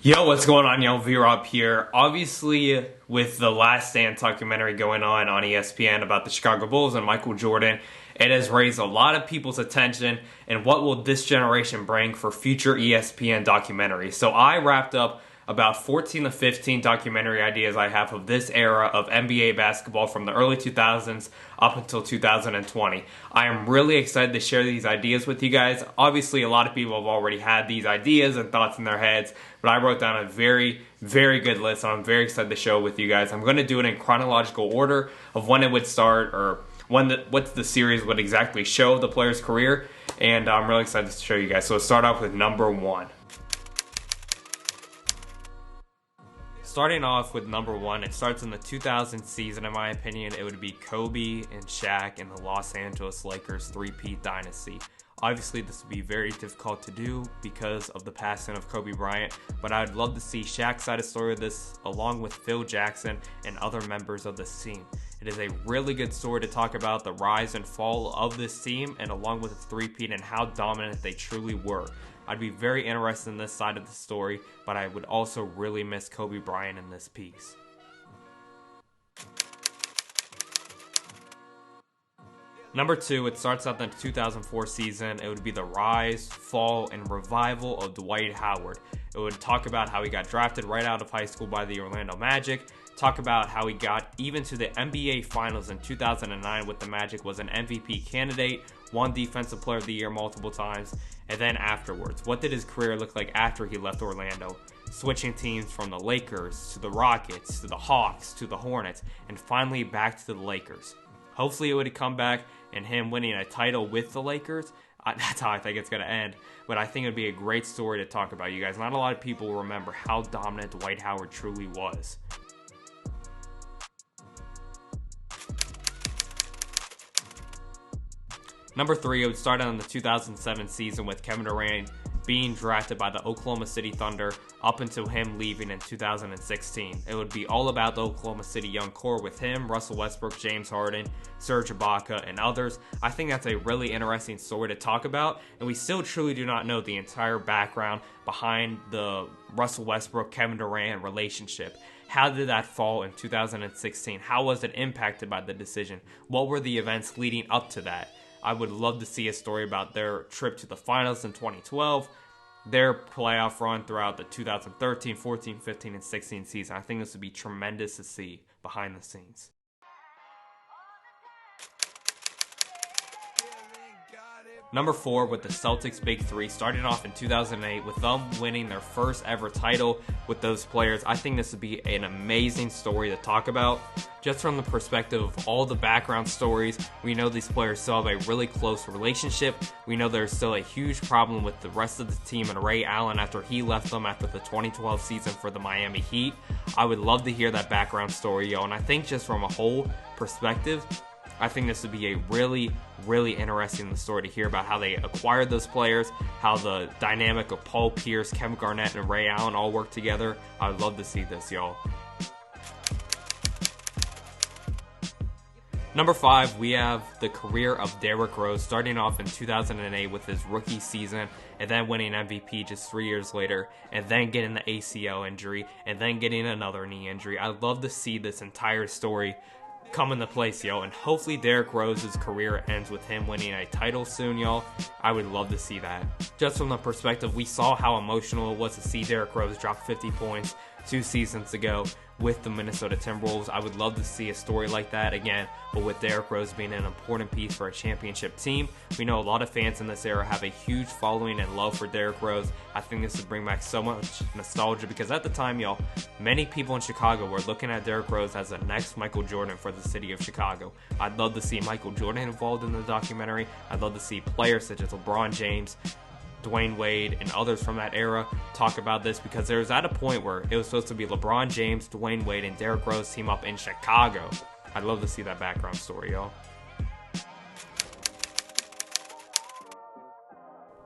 Yo, what's going on, y'all? V-Rob here. Obviously, with the Last Stand documentary going on ESPN about the Chicago Bulls and Michael Jordan, it has raised a lot of people's attention and what will this generation bring for future ESPN documentaries. So I wrapped up about 14 to 15 documentary ideas I have of this era of NBA basketball from the early 2000s up until 2020. I am really excited to share these ideas with you guys. Obviously, a lot of people have already had these ideas and thoughts in their heads, but I wrote down a very good list, and I'm very excited to show it with you guys. I'm going to do it in chronological order of when it would start or what the series would exactly show the player's career, and I'm really excited to show you guys. So let's start off with number one. Starting off with number one, it starts in the 2000 season. In my opinion, it would be Kobe and Shaq and the Los Angeles Lakers three-peat dynasty. Obviously, this would be very difficult to do because of the passing of Kobe Bryant, but I would love to see Shaq's side of the story of this along with Phil Jackson and other members of this team. It is a really good story to talk about the rise and fall of this team and along with its three-peat and how dominant they truly were. I'd be very interested in this side of the story, but I would also really miss Kobe Bryant in this piece. Number two, it starts out in the 2004 season. It would be the rise, fall, and revival of Dwight Howard. It would talk about how he got drafted right out of high school by the Orlando Magic, talk about how he got even to the NBA Finals in 2009 with the Magic, was an MVP candidate, won Defensive Player of the Year multiple times, and then afterwards, what did his career look like after he left Orlando? Switching teams from the Lakers to the Rockets to the Hawks to the Hornets, and finally back to the Lakers. Hopefully it would come back and him winning a title with the Lakers. That's how I think it's going to end. But I think it would be a great story to talk about, you guys. Not a lot of people will remember how dominant Dwight Howard truly was. Number three, it would start on the 2007 season with Kevin Durant being drafted by the Oklahoma City Thunder up until him leaving in 2016. It would be all about the Oklahoma City young core with him, Russell Westbrook, James Harden, Serge Ibaka, and others. I think that's a really interesting story to talk about, and we still truly do not know the entire background behind the Russell Westbrook-Kevin Durant relationship. How did that fall in 2016? How was it impacted by the decision? What were the events leading up to that? I would love to see a story about their trip to the finals in 2012, their playoff run throughout the 2013, 14, 15, and 16 season. I think this would be tremendous to see behind the scenes. Number four, with the Celtics Big Three, starting off in 2008 with them winning their first ever title with those players. I think this would be an amazing story to talk about. Just from the perspective of all the background stories, we know these players still have a really close relationship. We know there's still a huge problem with the rest of the team and Ray Allen after he left them after the 2012 season for the Miami Heat. I would love to hear that background story, yo. And I think just from a whole perspective, I think this would be a really interesting story to hear about how they acquired those players, how the dynamic of Paul Pierce, Kevin Garnett, and Ray Allen all work together. I would love to see this, y'all. Number five, we have the career of Derrick Rose, starting off in 2008 with his rookie season, and then winning MVP just 3 years later, and then getting the ACL injury, and then getting another knee injury. I'd love to see this entire story come into place, yo, and hopefully Derrick Rose's career ends with him winning a title soon, y'all. I would love to see that. Just from the perspective, we saw how emotional it was to see Derrick Rose drop 50 points 2 seasons ago with the Minnesota Timberwolves. I would love to see a story like that again, but with Derrick Rose being an important piece for a championship team. We know a lot of fans in this era have a huge following and love for Derrick Rose. I think this would bring back so much nostalgia because at the time, y'all, many people in Chicago were looking at Derrick Rose as the next Michael Jordan for the city of Chicago. I'd love to see Michael Jordan involved in the documentary. I'd love to see players such as LeBron James, Dwayne Wade, and others from that era talk about this, because there was at a point where it was supposed to be LeBron James, Dwayne Wade, and Derrick Rose team up in Chicago. I'd love to see that background story, y'all.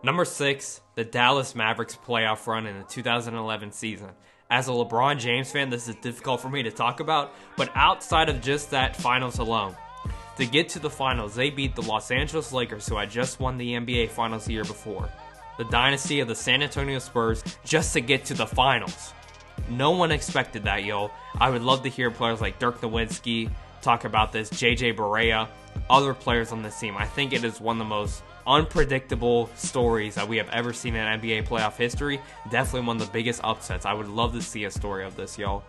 Number six, the Dallas Mavericks playoff run in the 2011 season. As a LeBron James fan, this is difficult for me to talk about, but outside of just that finals alone, to get to the finals, they beat the Los Angeles Lakers, who had just won the NBA Finals the year before. the dynasty of the San Antonio Spurs, just to get to the finals. No one expected that, yo. I would love to hear players like Dirk Nowitzki talk about this, JJ Barea, other players on this team. I think it is one of the most unpredictable stories that we have ever seen in NBA playoff history. Definitely one of the biggest upsets. I would love to see a story of this, yo.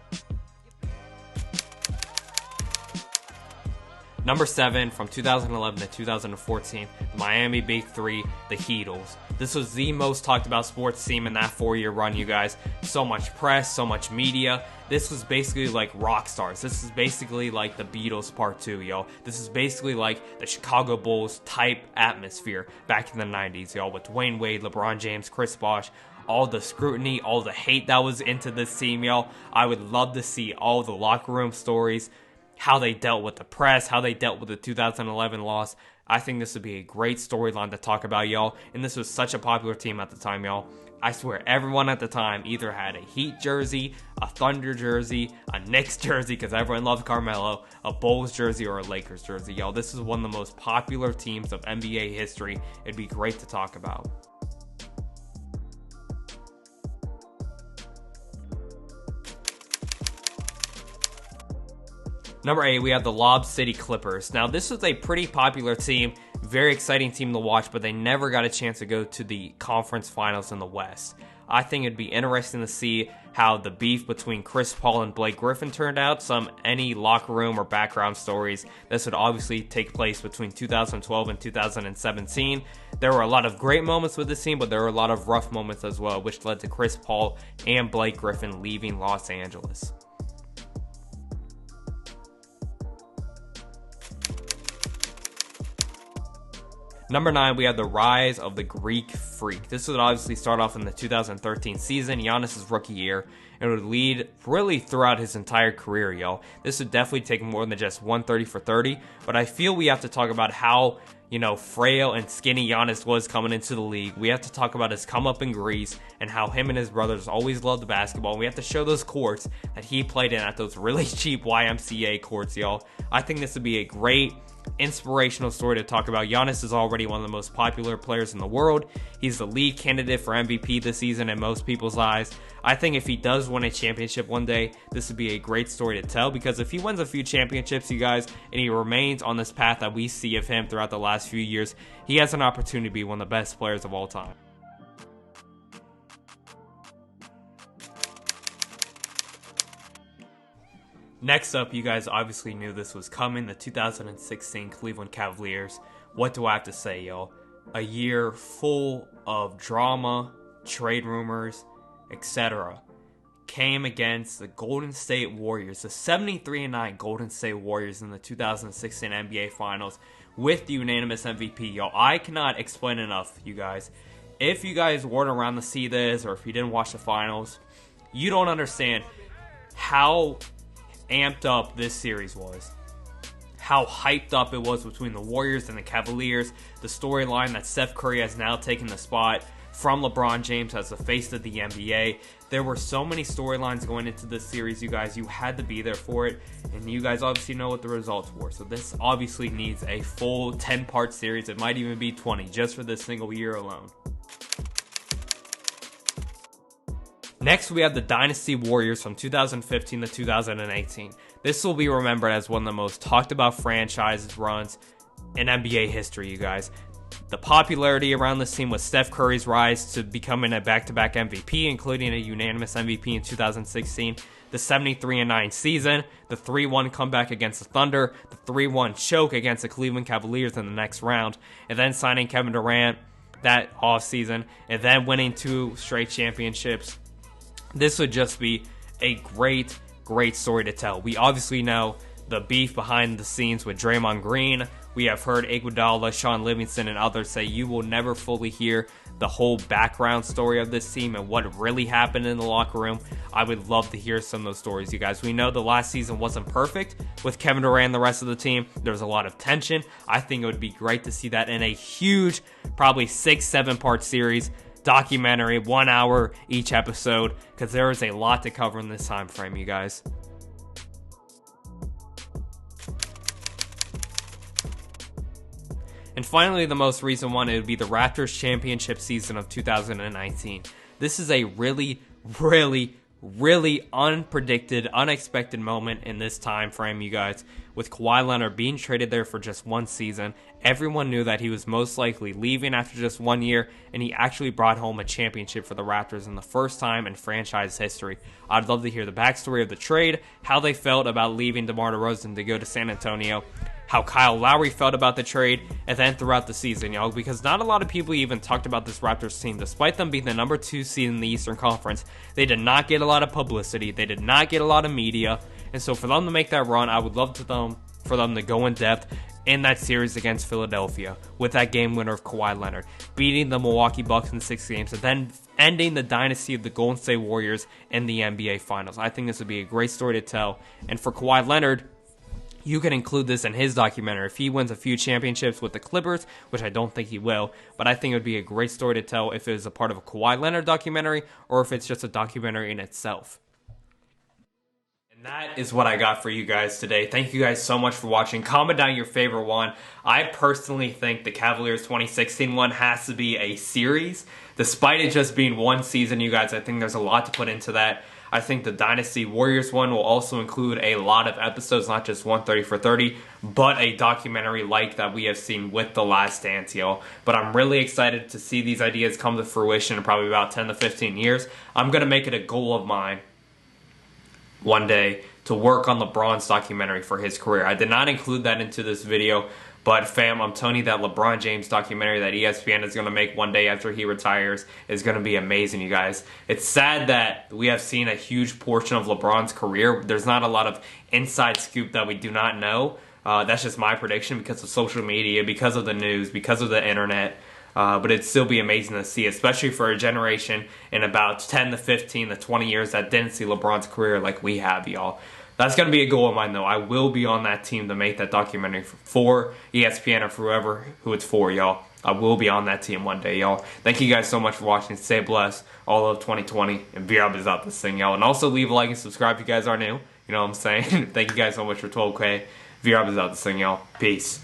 Number 7, from 2011 to 2014, the Miami Big Three, the Heatles. This was the most talked about sports team in that 4-year run, you guys. So much press, so much media. This was basically like rock stars. This is basically like the Beatles Part 2, yo. This is basically like the Chicago Bulls type atmosphere back in the 90s, yo, with Dwayne Wade, LeBron James, Chris Bosh. All the scrutiny, all the hate that was into this team, yo. I would love to see all the locker room stories, how they dealt with the press, how they dealt with the 2011 loss. I think this would be a great storyline to talk about, y'all. And this was such a popular team at the time, y'all. I swear, everyone at the time either had a Heat jersey, a Thunder jersey, a Knicks jersey, because everyone loved Carmelo, a Bulls jersey, or a Lakers jersey, y'all. This is one of the most popular teams of NBA history. It'd be great to talk about. Number 8, we have the Lob City Clippers. Now, this was a pretty popular team, very exciting team to watch, but they never got a chance to go to the conference finals in the West. I think it'd be interesting to see how the beef between Chris Paul and Blake Griffin turned out. Any locker room or background stories. This would obviously take place between 2012 and 2017. There were a lot of great moments with this team, but there were a lot of rough moments as well, which led to Chris Paul and Blake Griffin leaving Los Angeles. Number 9, we have the rise of the Greek Freak. This would obviously start off in the 2013 season, Giannis' rookie year, and would lead really throughout his entire career, yo. This would definitely take more than just 130 for 30, but I feel we have to talk about how, frail and skinny Giannis was coming into the league. We have to talk about his come up in Greece and how him and his brothers always loved basketball. We have to show those courts that he played in at those really cheap YMCA courts, y'all. I think this would be a great inspirational story to talk about. Giannis is already one of the most popular players in the world. He's the lead candidate for MVP this season in most people's eyes. I think if he does win a championship one day, this would be a great story to tell, because if he wins a few championships, you guys, and he remains on this path that we see of him throughout the last few years, he has an opportunity to be one of the best players of all time. Next up, you guys obviously knew this was coming, the 2016 Cleveland Cavaliers. What do I have to say, yo? A year full of drama, trade rumors, etc. came against the Golden State Warriors, the 73-9 Golden State Warriors in the 2016 NBA Finals with the unanimous MVP, yo. I cannot explain enough, you guys. If you guys weren't around to see this, or if you didn't watch the finals, you don't understand how amped up this series was, how hyped up it was between the Warriors and the Cavaliers, the storyline that Steph Curry has now taken the spot from LeBron James as the face of the NBA. There were so many storylines going into this series, you guys. You had to be there for it, and you guys obviously know what the results were. So this obviously needs a full 10-part series. It might even be 20 just for this single year alone. Next, we have the Dynasty Warriors from 2015 to 2018. This will be remembered as one of the most talked about franchise runs in NBA history, you guys. The popularity around this team was Steph Curry's rise to becoming a back-to-back MVP, including a unanimous MVP in 2016, the 73-9 season, the 3-1 comeback against the Thunder, the 3-1 choke against the Cleveland Cavaliers in the next round, and then signing Kevin Durant that offseason, and then winning 2 straight championships. This would just be a great, great story to tell. We obviously know the beef behind the scenes with Draymond Green. We have heard Iguodala, Sean Livingston, and others say you will never fully hear the whole background story of this team and what really happened in the locker room. I would love to hear some of those stories, you guys. We know the last season wasn't perfect with Kevin Durant and the rest of the team. There was a lot of tension. I think it would be great to see that in a huge, probably 6-7 part series, documentary, 1 hour each episode, because there is a lot to cover in this time frame, you guys. And finally, the most recent one, it would be the Raptors championship season of 2019. This is a really, really unpredicted, unexpected moment in this time frame, you guys. With Kawhi Leonard being traded there for just one season, everyone knew that he was most likely leaving after just 1 year, and he actually brought home a championship for the Raptors in the first time in franchise history. I'd love to hear the backstory of the trade, how they felt about leaving DeMar DeRozan to go to San Antonio, how Kyle Lowry felt about the trade, and then throughout the season, y'all, because not a lot of people even talked about this Raptors team. Despite them being the number 2 seed in the Eastern Conference, they did not get a lot of publicity, they did not get a lot of media, and so for them to make that run, I would love for them to go in depth in that series against Philadelphia with that game winner of Kawhi Leonard, beating the Milwaukee Bucks in 6 games, and then ending the dynasty of the Golden State Warriors in the NBA Finals. I think this would be a great story to tell, and for Kawhi Leonard, you can include this in his documentary. If he wins a few championships with the Clippers, which I don't think he will, but I think it would be a great story to tell if it is a part of a Kawhi Leonard documentary or if it's just a documentary in itself. And that is what I got for you guys today. Thank you guys so much for watching. Comment down your favorite one. I personally think the Cavaliers 2016 one has to be a series. Despite it just being one season, you guys, I think there's a lot to put into that. I think the Dynasty Warriors one will also include a lot of episodes, not just 130 for 30, but a documentary like that we have seen with The Last Dance, y'all. But I'm really excited to see these ideas come to fruition in probably about 10 to 15 years. I'm going to make it a goal of mine one day to work on LeBron's documentary for his career. I did not include that into this video, but fam, I'm telling you that LeBron James documentary that ESPN is going to make one day after he retires is going to be amazing, you guys. It's sad that we have seen a huge portion of LeBron's career. There's not a lot of inside scoop that we do not know. That's just my prediction because of social media, because of the news, because of the internet. But it'd still be amazing to see, especially for a generation in about 10 to 15 to 20 years that didn't see LeBron's career like we have, y'all. That's going to be a goal of mine, though. I will be on that team to make that documentary for ESPN or for whoever who it's for, y'all. I will be on that team one day, y'all. Thank you guys so much for watching. Stay blessed. All of 2020. And V-Rob is out this thing, y'all. And also leave a like and subscribe if you guys are new. You know what I'm saying? Thank you guys so much for 12K. V-Rob is out this thing, y'all. Peace.